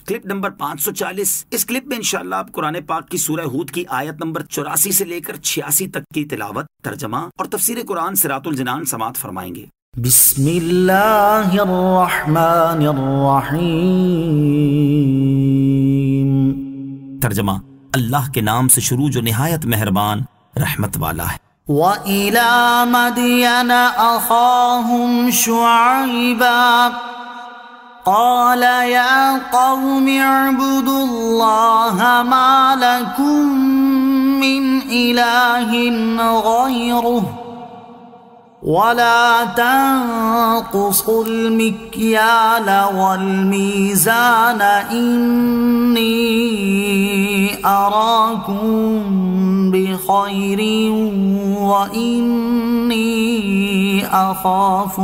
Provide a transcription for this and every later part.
Clip number 540۔ اس clip میں انشاءاللہ آپ قرآن پاک کی سورہ ہود کی آیت نمبر 84 سے لے کر 86 تک کی تلاوت، ترجمہ اور تفسیر قرآن صراط الجنان سماعت فرمائیں گے۔ بسم اللہ الرحمن الرحیم۔ ترجمہ، اللہ کے نام سے شروع جو نہایت مہربان رحمت والا ہے۔ وَإِلَى مَدْيَنَ أَخَاهُمْ شُعَيْبًا قَالَ يَا قَوْمِ اعْبُدُوا اللَّهَ مَا لَكُم مِّنْ إِلَٰهٍ غَيْرُهُ وَلَا تَنقُصُوا الْمِكْيَالَ وَالْمِيزَانَ إِنِّي أَرَاكُم بِخَيْرٍ وَإِنِّي أَخَافُ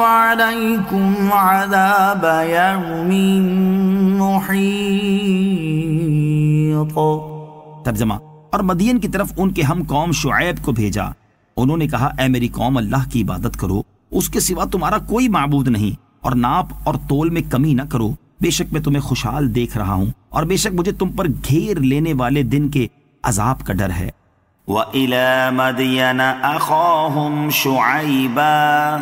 عَلَيْكُمْ عَذَابَ يَوْمٍ مُحِيطٍ۔ ترجمہ، اور مدین کی طرف ان کے ہم قوم شعیب کو بھیجا۔ انہوں نے کہا، اے میری قوم، اللہ کی عبادت کرو، اس کے سوا تمہارا کوئی معبود نہیں، اور ناپ اور تول میں کمی نہ کرو، بے شک میں تمہیں خوشحال دیکھ رہا ہوں، اور بے شک مجھے تم پر گھیر لینے والے دن کے عذاب کا ڈر ہے۔ وَإِلَى مَدْيَنَ أَخَاهُمْ شُعَيْبًا،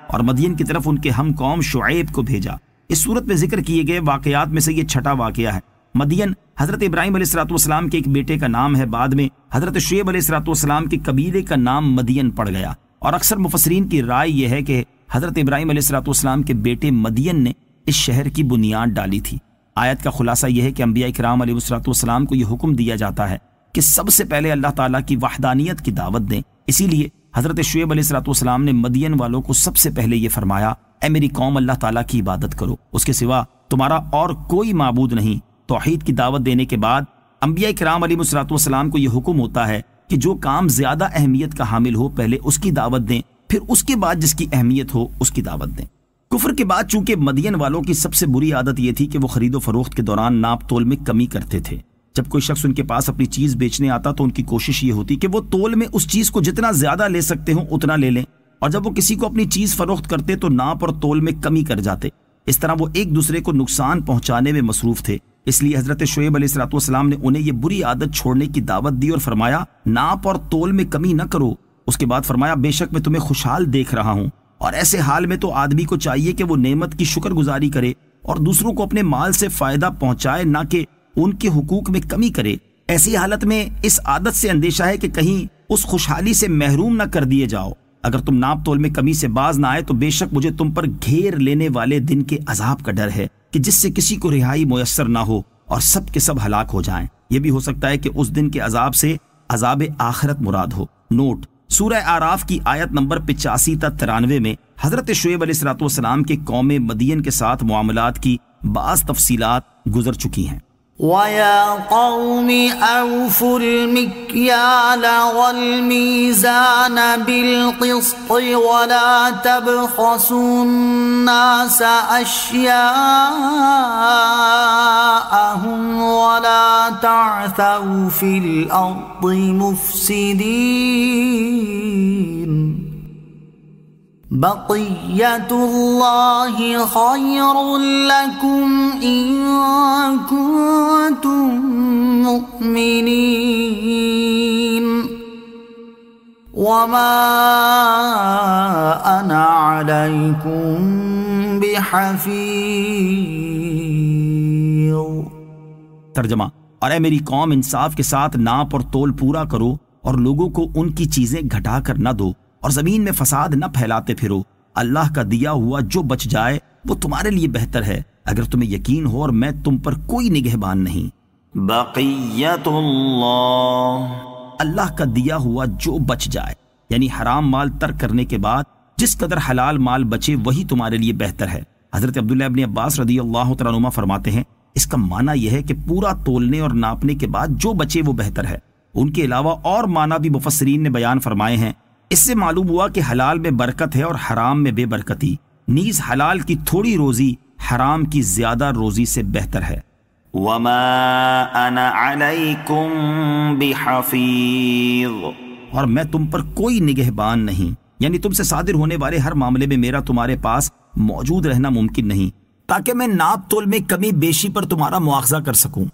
اور مدین کی طرف ان کے ہم قوم شعیب کو بھیجا۔ اس صورت میں ذکر کیے گئے واقعات میں سے یہ چھٹا واقعہ ہے۔ مدین حضرت ابراہیم علیہ السلام کے ایک بیٹے کا نام ہے، بعد میں حضرت شعیب علیہ السلام کے قبیلے کا نام مدین پڑ گیا، اور اکثر مفسرین کی رائے یہ ہے کہ حضرت ابراہیم علیہ السلام کے بیٹے مدین نے اس شہر کی بنیاد ڈالی تھی۔ آیت کا خلاصہ یہ ہے کہ انبیاء کرام علیہ السلام کو یہ حکم دیا جاتا ہے کہ سب سے پہلے اللہ تعالیٰ کی وحدانیت کی دعوت دیں، اسی لیے حضرت شعیب علیہ السلام نے مدین والوں کو سب سے پہلے یہ فرمایا، اے میری قوم، اللہ تعالیٰ کی عبادت کرو، اس کے سوا تمہارا اور کوئی معبود نہیں۔ توحید کی دعوت دینے کے بعد انبیاء کرام علیہ السلام کو یہ حکم ہوتا ہے کہ جو کام زیادہ اہمیت کا حامل ہو پہلے اس کی دعوت دیں، پھر اس کے بعد جس کی اہمیت ہو اس کی دعوت دیں۔ کفر کے بعد چونکہ مدین والوں کی سب سے بری عادت یہ تھی کہ وہ خرید و فروخت کے دوران ناپ تول میں کمی کرتے تھے۔ جب کوئی شخص ان کے پاس اپنی چیز بیچنے آتا تو ان کی کوشش یہ ہوتی کہ وہ تول میں اس چیز کو جتنا زیادہ لے سکتے ہوں اتنا لے لیں، اور جب وہ کسی کو اپنی چیز فروخت کرتے تو ناپ اور تول میں کمی کر جاتے۔ اس طرح وہ ایک دوسرے کو نقصان پہنچانے میں مصروف تھے۔ اس لیے حضرت شعیب علیہ السلام نے انہیں یہ بری عادت چھوڑنے کی دعوت دی اور فرمایا، ناپ اور تول میں کمی نہ کرو۔ اس کے بعد فرمایا، بے شک میں تمہیں خوشحال دیکھ رہا ہوں، اور ایسے حال میں تو آدمی کو چاہیے کہ وہ نعمت کی شکر گزاری کرے اور دوسروں کو اپنے مال سے فائدہ پہنچائے، نہ کہ ان کے حقوق میں کمی کرے۔ ایسی حالت میں اس عادت سے اندیشہ ہے کہ کہیں اس خوشحالی سے محروم نہ کر دیے جاؤ۔ اگر تم ناپ تول میں کمی سے باز نہ آئے تو بے شک مجھے تم پر گھیر لینے والے دن کے عذاب کا ڈر ہے کہ جس سے کسی کو رہائی میسر نہ ہو اور سب کے سب ہلاک ہو جائیں۔ یہ بھی ہو سکتا ہے کہ اس دن کے عذاب سے عذاب آخرت مراد ہو۔ نوٹ: سورہ اعراف کی آیت نمبر 85 تا 93 میں حضرت شعیب علیہ السلام کے قوم مدین کے ساتھ معاملات کی بعض تفصیلات گزر چکی ہیں۔ وَيَا قَوْمِ أَوْفُوا الْمِكْيَالَ وَالْمِيزَانَ بِالْقِسْطِ وَلَا تَبْخَسُوا النَّاسَ أَشْيَاءَهُمْ وَلَا تَعْثَوْا فِي الْأَرْضِ مُفْسِدِينَ بقية الله خير لكم إن كنتم مؤمنين وما أنا عليكم بحفيظ۔ ترجمہ، اور اے میری قوم، انصاف کے ساتھ ناپ اور تول پورا کرو اور لوگوں کو ان کی چیزیں گھٹا کر نہ دو، اور زمین میں فساد نہ پھیلاتے پھرو۔ اللہ کا دیا ہوا جو بچ جائے وہ تمہارے لیے بہتر ہے، اگر تمہیں یقین ہو، اور میں تم پر کوئی نگہبان نہیں۔ بقیت اللہ کا دیا ہوا جو بچ جائے، یعنی حرام مال ترک کرنے کے بعد جس قدر حلال مال بچے وہی تمہارے لیے بہتر ہے۔ حضرت عبداللہ ابن عباس رضی اللہ تعالیٰ عنہما فرماتے ہیں، اس کا معنی یہ ہے کہ پورا تولنے اور ناپنے کے بعد جو بچے وہ بہتر ہے۔ ان کے علاوہ اور معنی بھی مفسرین نے بیان فرمائے ہیں۔ اس سے معلوم ہوا کہ حلال میں برکت ہے اور حرام میں بے برکتی، نیز حلال کی تھوڑی روزی حرام کی زیادہ روزی سے بہتر ہے۔ وما انا علیکم بحفیظ، اور میں تم پر کوئی نگہبان نہیں۔ یعنی تم سے صادر ہونے والے ہر معاملے میں میرا تمہارے پاس موجود رہنا ممکن نہیں، تاکہ میں ناپ تول میں کمی بیشی پر تمہارا مواخذہ کر سکوں۔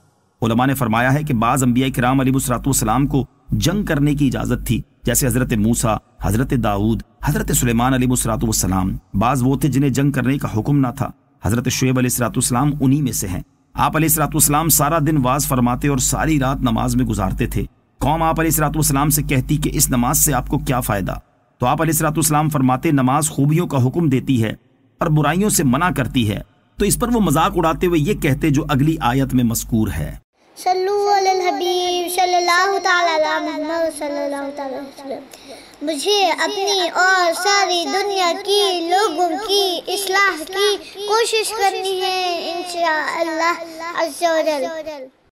علماء نے فرمایا ہے کہ بعض انبیاء کرام علیہ السلام کو جنگ کرنے کی اجازت تھی، جیسے حضرت موسیٰ، حضرت داؤد، حضرت سلیمان علیہ السلام۔ بعض وہ تھے جنہیں جنگ کرنے کا حکم نہ تھا، حضرت شعیب علیہ السلام انہی میں سے ہیں۔ آپ علیہ السلام سارا دن واز فرماتے اور ساری رات نماز میں گزارتے تھے۔ قوم آپ علیہ السلام سے کہتی کہ اس نماز سے آپ کو کیا فائدہ؟ تو آپ علیہ السلام فرماتے نماز خوبیوں کا حکم دیتی ہے اور برائیوں سے منع کرتی ہے۔ تو اس پر وہ مذاق اڑاتے ہوئے یہ کہتے جو اگلی آیت میں مذکور ہے، صلو علی الحبیب صلی اللہ تعالی علی محمد صلی اللہ تعالی وسلم۔ مجھے اپنی اور ساری دنیا کی لوگوں کی اصلاح کی کوشش کرنی ہے انشاءاللہ عز و جل۔